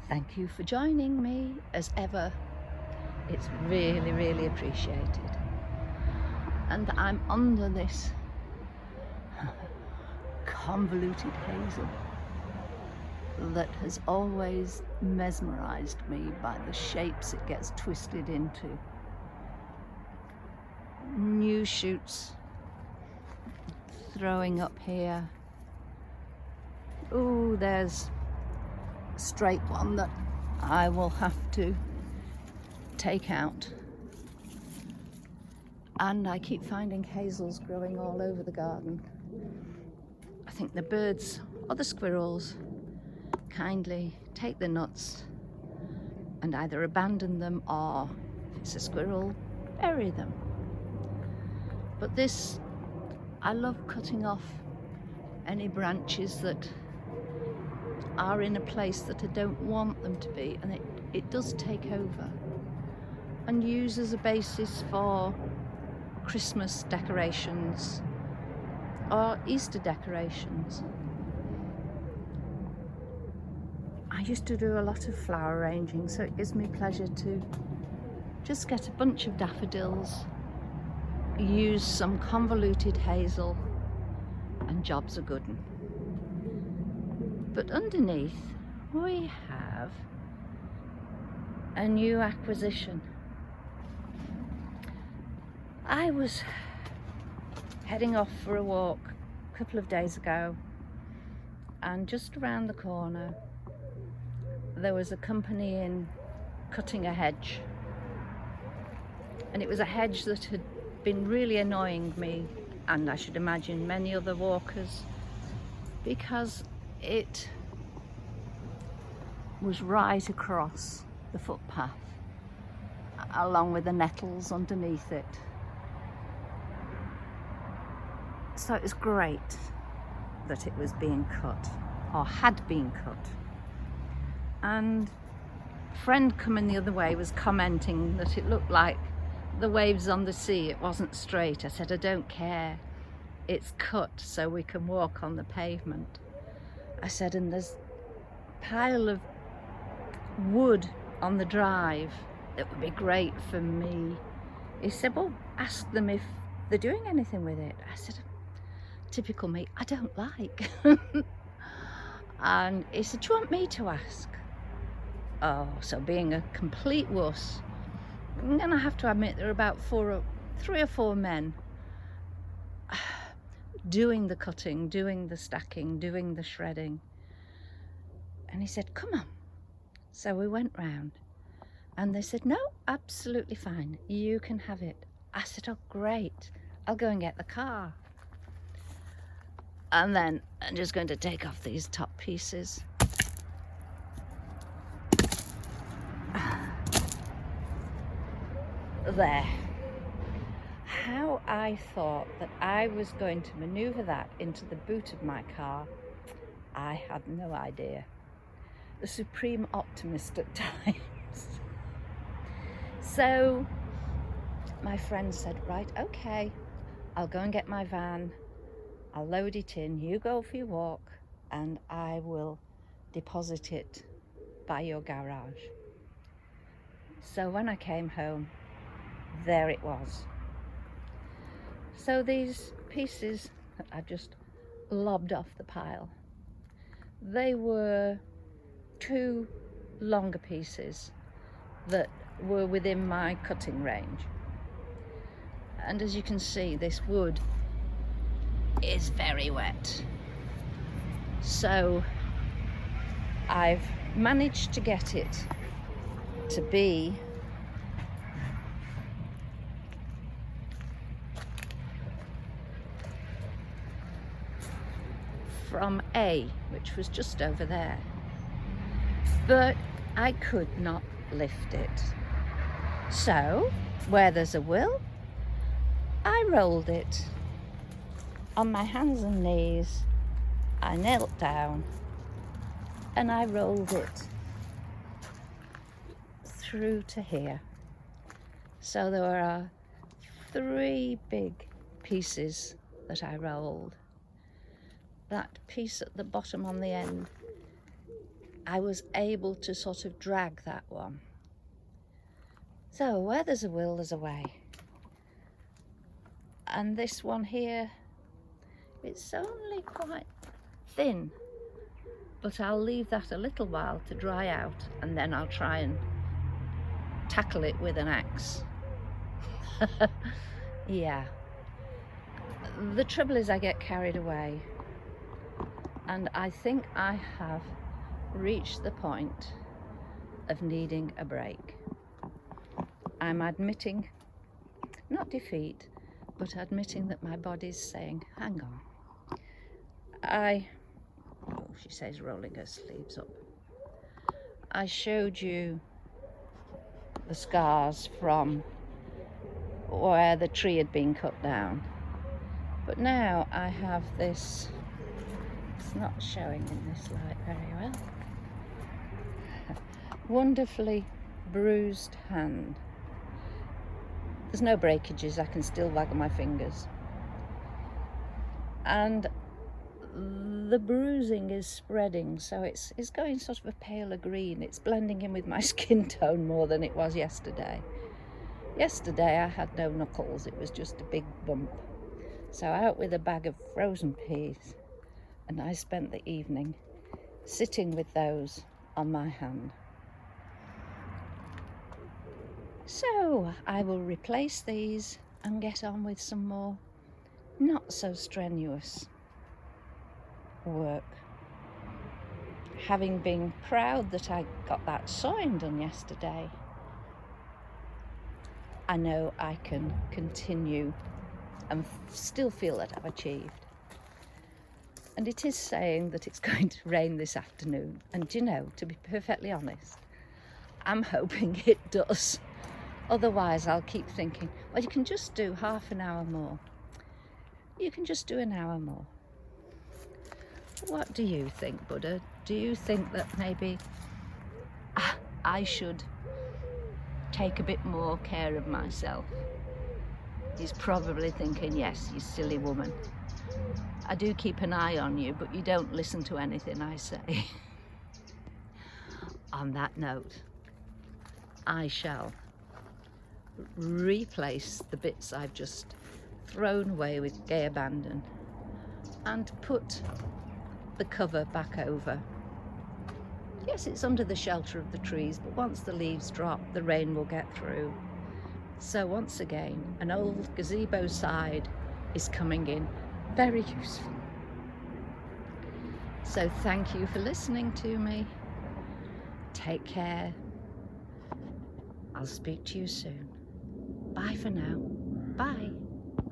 Thank you for joining me as ever. It's really, really appreciated. And I'm under this convoluted hazel that has always mesmerized me by the shapes it gets twisted into. New shoots throwing up here. Ooh, there's a straight one that I will have to take out. And I keep finding hazels growing all over the garden. I think the birds or the squirrels kindly take the nuts and either abandon them or, if it's a squirrel, bury them. But this, I love cutting off any branches that are in a place that I don't want them to be, and it does take over, and use as a basis for Christmas decorations or Easter decorations. I used to do a lot of flower arranging, so it gives me pleasure to just get a bunch of daffodils, use some convoluted hazel, and job's a good one. But underneath we have a new acquisition. I was heading off for a walk a couple of days ago, and just around the corner there was a company in cutting a hedge, and it was a hedge that had been really annoying me, and I should imagine many other walkers, because it was right across the footpath along with the nettles underneath it. So it was great that it was being cut, or had been cut. And a friend coming the other way was commenting that it looked like the waves on the sea, it wasn't straight. I said, I don't care, it's cut so we can walk on the pavement. I said, and there's a pile of wood on the drive that would be great for me. He said, well, ask them if they're doing anything with it. I said, typical me, I don't like. And he said, do you want me to ask? Oh, so being a complete wuss, and I have to admit there are about 3 or 4 men doing the cutting, doing the stacking, doing the shredding. And he said, come on. So we went round and they said, no, absolutely fine, you can have it. I said, oh great, I'll go and get the car. And then I'm just going to take off these top pieces. There. How I thought that I was going to maneuver that into the boot of my car, I had no idea. The supreme optimist at times. So my friend said, right, okay, I'll go and get my van, I'll load it in, you go for your walk, and I will deposit it by your garage. So when I came home, there it was. So these pieces that I just lobbed off the pile, they were 2 longer pieces that were within my cutting range. And as you can see, this wood is very wet. So I've managed to get it to be from A, which was just over there, but I could not lift it. So where there's a will, I rolled it on my hands and knees. I knelt down and I rolled it through to here. So there are 3 big pieces that I rolled. That piece at the bottom on the end I was able to sort of drag that one. So where there's a will, there's a way. And this one here, it's only quite thin, but I'll leave that a little while to dry out, and then I'll try and tackle it with an axe. Yeah. The trouble is I get carried away, and I think I have reached the point of needing a break. I'm admitting, not defeat, but admitting that my body's saying, hang on. Oh, she says, rolling her sleeves up. I showed you the scars from where the tree had been cut down. But now I have this, it's not showing in this light very well, wonderfully bruised hand. There's no breakages, I can still waggle my fingers. And the bruising is spreading, so it's going sort of a paler green. It's blending in with my skin tone more than it was yesterday. Yesterday I had no knuckles, it was just a big bump. So out with a bag of frozen peas, and I spent the evening sitting with those on my hand. So I will replace these and get on with some more not so strenuous work. Having been proud that I got that sewing done yesterday, I know I can continue and still feel that I've achieved. And it is saying that it's going to rain this afternoon, and you know, to be perfectly honest, I'm hoping it does. Otherwise I'll keep thinking, well, you can just do half an hour more. You can just do an hour more. What do you think, Buddha? Do you think that maybe I should take a bit more care of myself? He's probably thinking, yes, you silly woman. I do keep an eye on you, but you don't listen to anything I say. On that note, I shall replace the bits I've just thrown away with gay abandon and put the cover back over. Yes, it's under the shelter of the trees, but once the leaves drop, the rain will get through. So once again, an old gazebo side is coming in very useful. So thank you for listening to me. Take care. I'll speak to you soon. Bye for now. Bye.